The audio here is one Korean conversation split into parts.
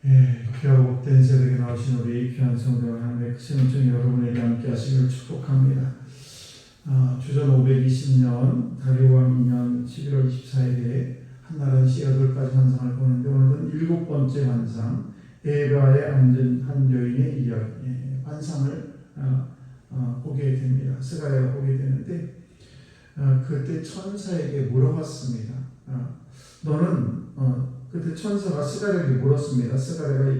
귀하고 복된 새벽에 나오신 우리 귀한 성도 하나님의 크신 은총이 여러분에게 함께 하시기를 축복합니다. 주전 520년 다리오왕 2년 11월 24일에 한나라 시 8가지 환상을 보는데 오늘은 7번째 환상 에바에 앉은 한 여인의 이야기 환상을 보게 됩니다. 스가랴가 보게 되는데 그때 천사에게 물어봤습니다. 그때 천사가 스가랴에게 물었습니다. 스가랴가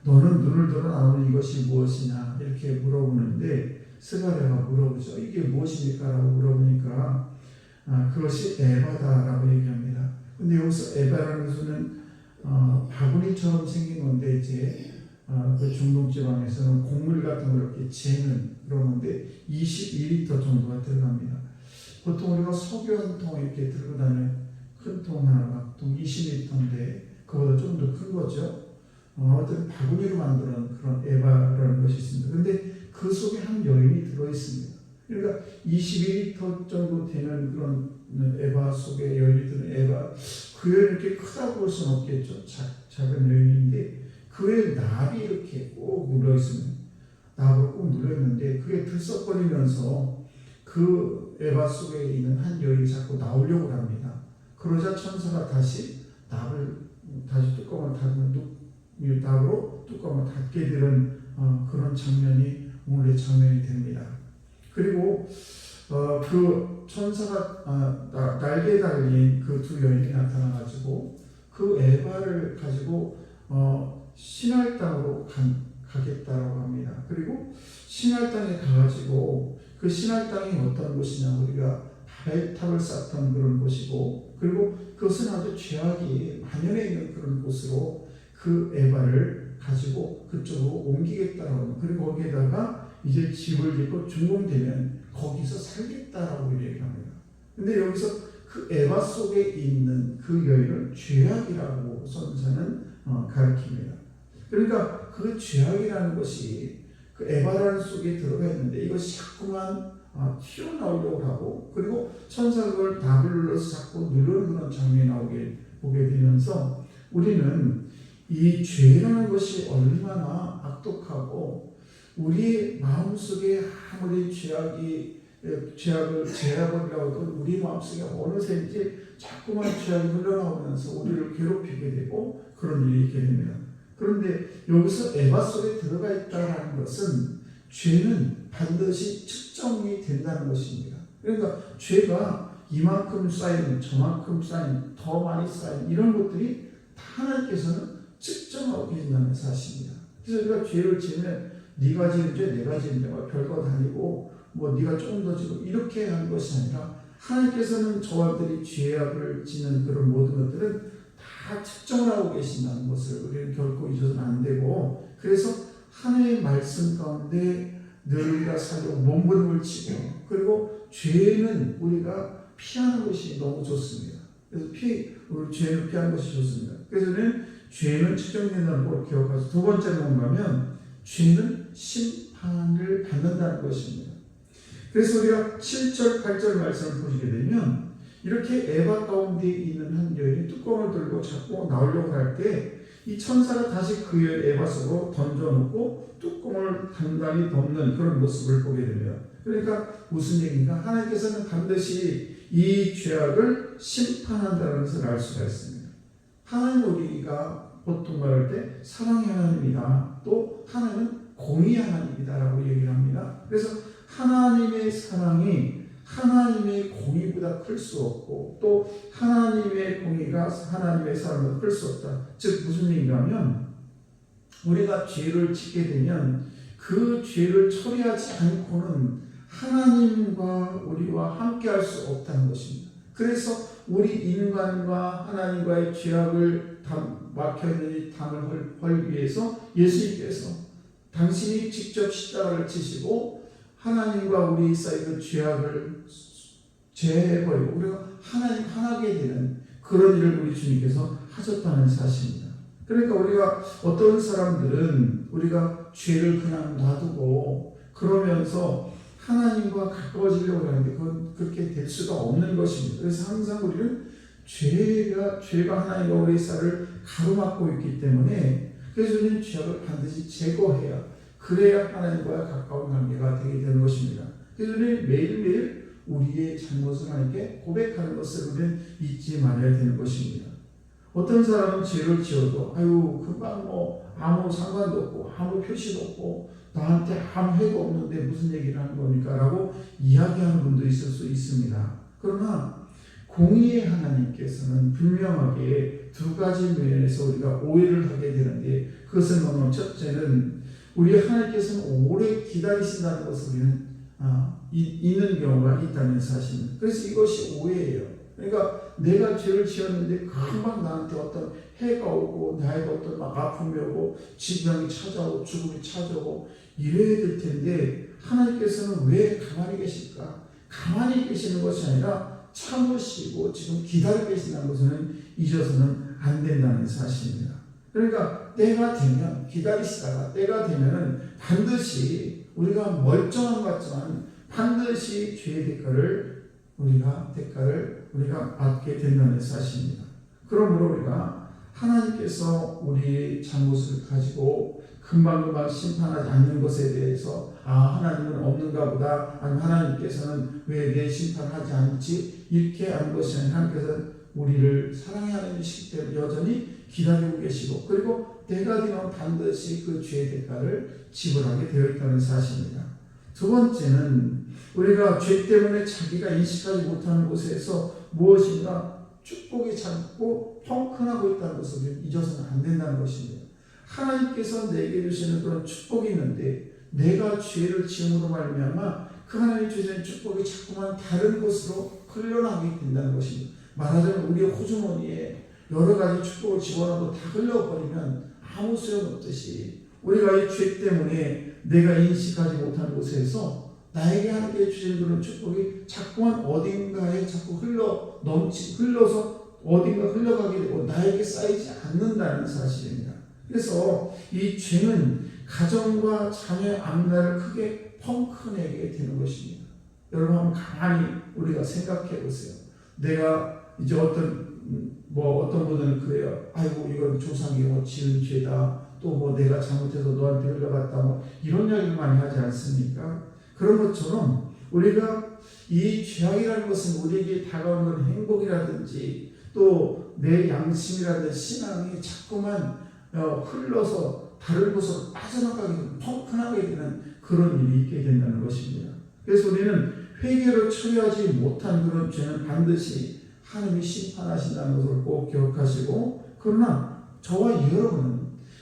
너는 눈을 들어 나오는 이것이 무엇이냐 이렇게 물어보는데 스가랴가 물어보죠. 이게 무엇입니까? 라고 물어보니까 그것이 에바다라고 얘기합니다. 근데 여기서 에바라는 것은 바구니처럼 생긴 건데 이제 그 중동 지방에서는 곡물 같은 걸 이렇게 재는 그런 건데 22리터 정도가 들어갑니다. 보통 우리가 석유 한 통 이렇게 들고 다니는 큰 통 하나가 통 20리터인데 그보다 좀 더 큰 거죠. 어떤 바구니로 만드는 그런 에바라는 것이 있습니다. 근데 그 속에 한 여인이 들어있습니다. 그러니까 22리터 정도 되는 그런 에바 속에 여인이 드는 에바, 그 여인이 이렇게 크다고 볼 수는 없겠죠. 작은 여인인데 그 외에 납이 이렇게 꼭 눌러 있습니다. 납으로 꼭 눌러 있는데 그게 들썩거리면서 그 에바 속에 있는 한 여인이 자꾸 나오려고 합니다. 그러자 천사가 다시 뚜껑을 닫는 납으로 뚜껑을 닫게 되는 그런 장면이 오늘의 장면이 됩니다. 그리고 그 천사가 날개 달린 그 두 여인이 나타나가지고 그 에바를 가지고 시날 땅으로 가겠다라고 합니다. 그리고 시날 땅에 가가지고 그 시날 땅이 어떤 곳이냐 우리가 바벨탑을 쌓던 그런 곳이고 그리고 그것은 아주 죄악이 만연해 있는 그런 곳으로 그 에바를 가지고 그쪽으로 옮기겠다라고 합니다. 그리고 거기에다가 이제 집을 짓고 준공되면 거기서 살겠다라고 얘기합니다. 근데 여기서 그 에바 속에 있는 그 여인을 죄악이라고 선사는 가르칩니다. 그러니까 그 죄악이라는 것이 그 에바라는 속에 들어가 있는데 이것이 자꾸만 튀어나오려고 하고 그리고 천사가 그걸 답을 눌러서 자꾸 누르는 그런 장면이 보게 되면서 우리는 이 죄라는 것이 얼마나 악독하고 우리의 마음속에 아무리 죄악을 제라버리라고 해도 우리 마음속에 어느새인지 자꾸만 죄악이 흘러나오면서 우리를 괴롭히게 되고 그런 일이 있게 됩니다. 그런데 여기서 에바 속에 들어가 있다는 것은 죄는 반드시 측정이 된다는 것입니다. 그러니까 죄가 이만큼 쌓인, 저만큼 쌓인, 더 많이 쌓인 이런 것들이 다 하나님께서는 측정하고 계신다는 사실입니다. 그래서 우리가 죄를 지으면 네가 지은 죄, 내가 지은 죄가 별거 다니고 네가 조금 더 지고 이렇게 하는 것이 아니라 하나님께서는 저와들이 죄악을 지는 그런 모든 것들은 다 측정을 하고 계신다는 것을 우리는 결코 잊어서는 안 되고 그래서 하나님의 말씀 가운데 늘 우리가 살고 몸부림을 치고 그리고 죄는 우리가 피하는 것이 너무 좋습니다. 그래서 우리 죄는 피하는 것이 좋습니다. 그래서 우리는 죄는 측정된다는 걸 기억하고 두 번째는 뭔가면 죄는 심판을 받는다는 것입니다. 그래서 우리가 7절 8절 말씀을 보시게 되면 이렇게 에바 가운데 있는 한 여인이 뚜껑을 들고 자꾸 나오려고 할 때 이 천사가 다시 그 에바 속으로 던져놓고 뚜껑을 단단히 덮는 그런 모습을 보게 됩니다. 그러니까 무슨 얘기인가? 하나님께서는 반드시 이 죄악을 심판한다는 것을 알 수가 있습니다. 하나님 우리가 보통 말할 때 사랑의 하나님이다. 또 하나님은 공의의 하나님이다라고 얘기를 합니다. 그래서 하나님의 사랑이 하나님의 공의보다 클 수 없고 또 하나님의 공의가 하나님의 사랑보다 클 수 없다. 즉 무슨 얘기인가 하면 우리가 죄를 짓게 되면 그 죄를 처리하지 않고는 하나님과 우리와 함께 할 수 없다는 것입니다. 그래서 우리 인간과 하나님과의 죄악을 막혀있는 이 담을 헐기 위해서 예수님께서 당신이 직접 십자가를 지시고 하나님과 우리 사이 그 죄악을 제해버리고 우리가 하나님 하나게 되는 그런 일을 우리 주님께서 하셨다는 사실입니다. 그러니까 우리가 어떤 사람들은 우리가 죄를 그냥 놔두고 그러면서 하나님과 가까워지려고 하는데 그건 그렇게 될 수가 없는 것입니다. 그래서 항상 우리는 죄가 하나님과 우리 사이를 가로막고 있기 때문에 그래서 우리는 죄악을 반드시 제거해야, 그래야 하나님과 가까운 관계가 되게 되는 것입니다. 그래서 우리는 매일매일 우리의 잘못을 하나님께 고백하는 것을 우리는 잊지 말아야 되는 것입니다. 어떤 사람은 죄를 지어도 아유 금방 아무 상관도 없고 아무 표시도 없고 나한테 아무 해도 없는데 무슨 얘기를 하는 겁니까? 라고 이야기하는 분도 있을 수 있습니다. 그러나 공의의 하나님께서는 분명하게 두 가지 면에서 우리가 오해를 하게 되는데, 그것은 뭐냐면 첫째는 우리 하나님께서는 오래 기다리신다는 것을 우리는 있는 경우가 있다는 사실입니다. 그래서 이것이 오해예요. 그러니까 내가 죄를 지었는데 금방 나한테 어떤 해가 오고 나에게 어떤 아픔이 오고 질병이 찾아오고 죽음이 찾아오고 이래야 될 텐데, 하나님께서는 왜 가만히 계실까? 가만히 계시는 것이 아니라 참으시고 지금 기다리고 계신다는 것은 잊어서는 안 된다는 사실입니다. 그러니까 때가 되면, 기다리시다가 때가 되면은 반드시 우리가 멀쩡한 것 같지만 반드시 죄의 대가를 우리가 받게 된다는 사실입니다. 그러므로 우리가 하나님께서 우리의 잘못을 가지고 금방금방 심판하지 않는 것에 대해서 하나님은 없는가 보다, 아니면 하나님께서는 왜 내 심판하지 않지, 이렇게 하는 것이 아니라 하나님께서는 우리를 사랑하는 시기 여전히 기다리고 계시고, 그리고 때가 되면 반드시 그 죄의 대가를 지불하게 되어 있다는 사실입니다. 두 번째는 우리가 죄 때문에 자기가 인식하지 못하는 곳에서 무엇인가 축복이 작고 펑크나고 있다는 것을 잊어서는 안 된다는 것입니다. 하나님께서 내게 주시는 그런 축복이 있는데 내가 죄를 지음으로 말미암아 그 하나님이 주시는 축복이 자꾸만 다른 곳으로 흘러나가게 된다는 것입니다. 말하자면 우리의 호주머니에 여러 가지 축복을 집어넣어도 다 흘러버리면 아무 소용없듯이, 우리가 이 죄 때문에 내가 인식하지 못한 곳에서 나에게 하나님께 주신 그런 축복이 자꾸만 어딘가에 자꾸 흘러서 어딘가 흘러가게 되고 나에게 쌓이지 않는다는 사실입니다. 그래서 이 죄는 가정과 자녀의 앞날을 크게 펑크내게 되는 것입니다. 여러분 한번 가만히 우리가 생각해 보세요. 내가 이제 어떤 분들은 그래요. 아이고 이건 조상이 지은 죄다. 또 내가 잘못해서 너한테 흘러갔다. 이런 이야기를 많이 하지 않습니까? 그런 것처럼 우리가 이 죄악이라는 것은 우리에게 다가오는 행복이라든지 또 내 양심이라든지 신앙이 자꾸만 흘러서 다른 곳으로 빠져나가게 되는, 펑크나게 되는 그런 일이 있게 된다는 것입니다. 그래서 우리는 회개를 처리하지 못한 그런 죄는 반드시 하나님이 심판하신다는 것을 꼭 기억하시고, 그러나 저와 여러분은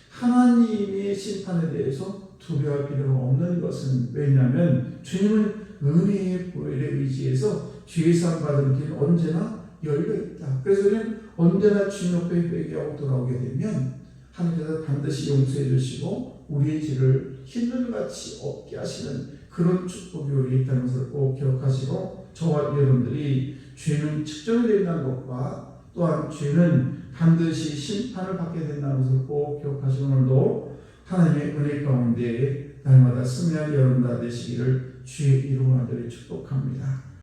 하나님의 심판에 대해서 두려워할 필요가 없는 것은, 왜냐하면 주님은 은혜의 보혈에 의지해서 죄사함 받은 길은 언제나 열려있다. 그래서 우리는 언제나 주님 옆에 회개하고 돌아오게 되면 하나님께서 반드시 용서해 주시고 우리의 죄를 흰눈같이 없게 하시는 그런 축복이 우리에 있다는 것을 꼭 기억하시고, 저와 여러분들이 죄는 측정이 된다는 것과 또한 죄는 반드시 심판을 받게 된다는 것을 꼭 기억하시고, 오늘도 하나님의 은혜 가운데 날마다 승리한 여러분 다 되시기를 주의 이름으로 축복합니다.